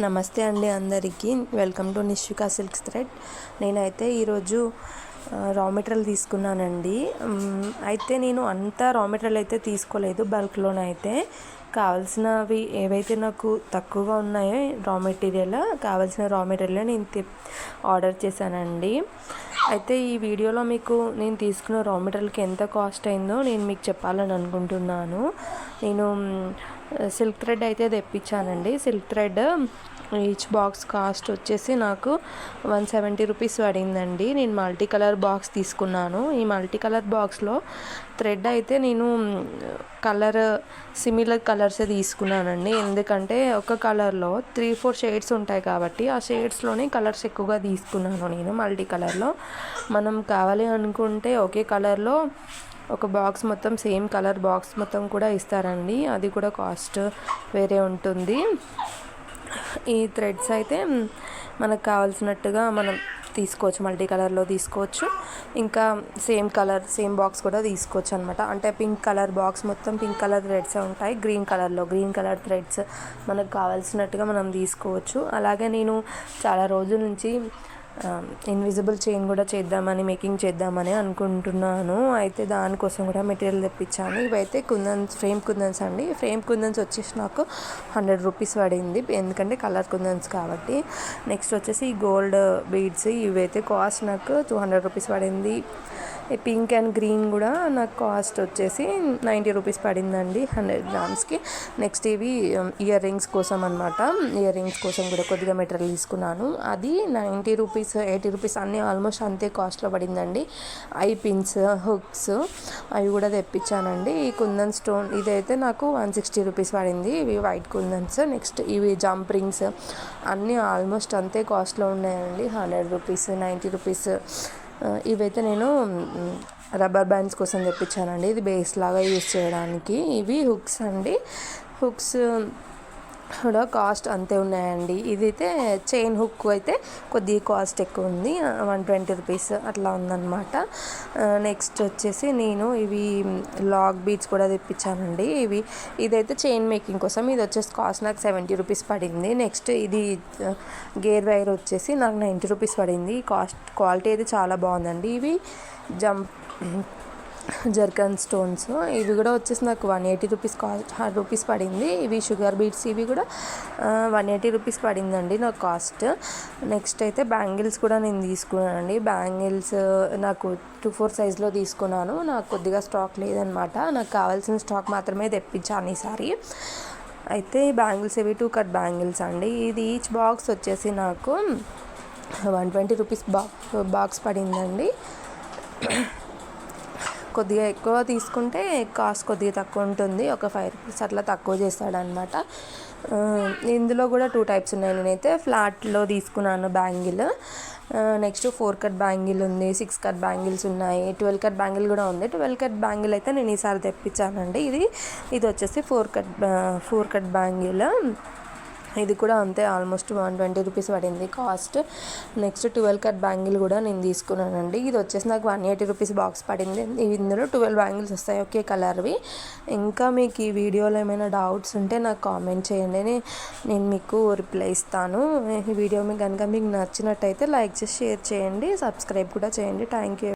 నమస్తే అండి అందరికీ. Welcome to Nishvika silks thread. నేనైతే ఈరోజు రా మెటీరియల్ తీసుకున్నానండి. అయితే నేను అంతా రా మెటీరియల్ అయితే తీసుకోలేదు, బల్క్లోనైతే కావాల్సినవి ఏవైతే నాకు తక్కువగా ఉన్నాయో కావాల్సిన రా మెటీరియల్ నేను ఆర్డర్ చేశానండి. అయితే ఈ వీడియోలో మీకు నేను తీసుకున్న రా మెటీరియల్కి ఎంత కాస్ట్ అయిందో నేను మీకు చెప్పాలని అనుకుంటున్నాను. నేను సిల్క్ థ్రెడ్ అయితే తెప్పించానండి. Silk thread each box cost వచ్చేసి నాకు 170 రూపీస్ పడిందండి. నేను మల్టీ కలర్ బాక్స్ తీసుకున్నాను. ఈ మల్టీ కలర్ బాక్స్లో థ్రెడ్ అయితే నేను సిమిలర్ కలర్సే తీసుకున్నానండి. ఎందుకంటే ఒక కలర్లో 3-4 షేడ్స్ ఉంటాయి కాబట్టి ఆ షేడ్స్లోనే కలర్స్ ఎక్కువగా తీసుకున్నాను నేను. మల్టీ కలర్లో మనం కావాలి అనుకుంటే ఒకే కలర్లో ఒక బాక్స్ మొత్తం సేమ్ కలర్ బాక్స్ మొత్తం కూడా ఇస్తారండి. అది కూడా కాస్ట్ వేరే ఉంటుంది. ఈ థ్రెడ్స్ అయితే మనకు కావాల్సినట్టుగా మనం తీసుకోవచ్చు, మల్టీ కలర్లో తీసుకోవచ్చు, ఇంకా సేమ్ బాక్స్ కూడా తీసుకోవచ్చు అనమాట. అంటే పింక్ కలర్ బాక్స్ మొత్తం పింక్ కలర్ థ్రెడ్స్ ఉంటాయి, గ్రీన్ కలర్ థ్రెడ్స్ మనకు కావాల్సినట్టుగా మనం తీసుకోవచ్చు. అలాగే నేను చాలా రోజుల నుంచి ఇన్విజిబుల్ చైన్ కూడా మేకింగ్ చేద్దామని అనుకుంటున్నాను. అయితే దానికోసం కూడా మెటీరియల్ తెప్పించాను. ఇవైతే ఫ్రేమ్ కుందన్స్ అండి. ఫ్రేమ్ కుందన్స్ వచ్చేసి నాకు 100 రూపీస్ పడింది, ఎందుకంటే కలర్ కుందన్స్ కాబట్టి. నెక్స్ట్ వచ్చేసి గోల్డ్ బీడ్స్, ఇవైతే కాస్ట్ నాకు 200 రూపీస్ పడింది. పింక్ అండ్ గ్రీన్ కూడా నాకు కాస్ట్ వచ్చేసి 90 రూపీస్ పడిందండి 100 గ్రామ్స్కి. నెక్స్ట్ ఇవి ఇయర్ రింగ్స్ కోసం అనమాట. ఇయర్ రింగ్స్ కోసం కూడా కొద్దిగా మెటీరియల్ తీసుకున్నాను. అది 90 రూపీస్ 80 రూపీస్ అన్నీ ఆల్మోస్ట్ అంతే కాస్ట్లో పడిందండి. ఐ పిన్స్, హుక్స్ అవి కూడా తెప్పించానండి. ఈ కుందన్ స్టోన్ ఇదైతే నాకు 160 రూపీస్ పడింది. ఇవి వైట్ కుందన్స్. నెక్స్ట్ ఇవి జంప్ రింగ్స్ అన్నీ ఆల్మోస్ట్ అంతే కాస్ట్లో ఉన్నాయండి. 100 రూపీస్, 90 రూపీస్. ఇవైతే నేను రబ్బర్ బ్యాండ్స్ కోసం తెప్పించానండి. ఇది బేస్ లాగా యూజ్ చేయడానికి. ఇవి హుక్స్ అండి. హుక్స్ కూడా కాస్ట్ అంతే ఉన్నాయండి. ఇదైతే చైన్ హుక్ అయితే కొద్దిగా కాస్ట్ ఎక్కువ ఉంది, 120 రూపీస్ అట్లా ఉందన్నమాట. నెక్స్ట్ వచ్చేసి నేను ఇవి లాక్ బీడ్స్ కూడా తెప్పించానండి. ఇదైతే చైన్ మేకింగ్ కోసం. ఇది వచ్చేసి కాస్ట్ నాకు 70 రూపీస్ పడింది. నెక్స్ట్ ఇది గేర్ వైర్ వచ్చేసి నాకు 90 రూపీస్ పడింది. క్వాలిటీ అయితే చాలా బాగుందండి. ఇవి జర్కన్ స్టోన్స్, ఇవి కూడా వచ్చేసి నాకు 180 రూపీస్ పడింది. ఇవి షుగర్ బీడ్స్, ఇవి కూడా 180 రూపీస్ పడిందండి నాకు కాస్ట్. నెక్స్ట్ అయితే బ్యాంగిల్స్ కూడా నేను తీసుకున్నానండి. బ్యాంగిల్స్ నాకు 2-4 సైజులో తీసుకున్నాను. నాకు కొద్దిగా స్టాక్ లేదనమాట. నాకు కావాల్సిన స్టాక్ మాత్రమే తెప్పించాను ఈసారి. అయితే ఈ బ్యాంగిల్స్ ఇవి 2 కట్ బ్యాంగిల్స్ అండి. ఇది ఈచ్ బాక్స్ వచ్చేసి నాకు 120 రూపీస్ బాక్స్ పడిందండి. కొద్దిగా ఎక్కువ తీసుకుంటే కాస్ట్ కొద్దిగా తక్కువ ఉంటుంది, ఒక 5 రూపీస్ అట్లా తక్కువ చేస్తాడనమాట. ఇందులో కూడా 2 టైప్స్ ఉన్నాయి. నేనైతే ఫ్లాట్లో తీసుకున్నాను బ్యాంగిల్. నెక్స్ట్ 4 కట్ బ్యాంగిల్ ఉంది, 6 కట్ బ్యాంగిల్స్ ఉన్నాయి, 12 కట్ బ్యాంగిల్ కూడా ఉంది. 12 కట్ బ్యాంగిల్ అయితే నేను ఈసారి తెప్పించానండి. ఇది వచ్చేసి 4 కట్ బ్యాంగిల్. ఇది కూడా అంతే, ఆల్మోస్ట్ 120 రూపీస్ పడింది కాస్ట్. నెక్స్ట్ 12 కట్ బ్యాంగిల్ కూడా నేను తీసుకున్నానండి. ఇది వచ్చేసి నాకు 180 రూపీస్ బాక్స్ పడింది. ఇందులో 12 బ్యాంగిల్స్ వస్తాయి, ఒకే కలర్వి. ఇంకా మీకు ఈ వీడియోలో ఏమైనా డౌట్స్ ఉంటే నాకు కామెంట్ చేయండి, నేను మీకు రిప్లై ఇస్తాను. ఈ వీడియో మీకు కనుక మీకు నచ్చినట్టయితే లైక్ చేసి షేర్ చేయండి, సబ్స్క్రైబ్ కూడా చేయండి. Thank you.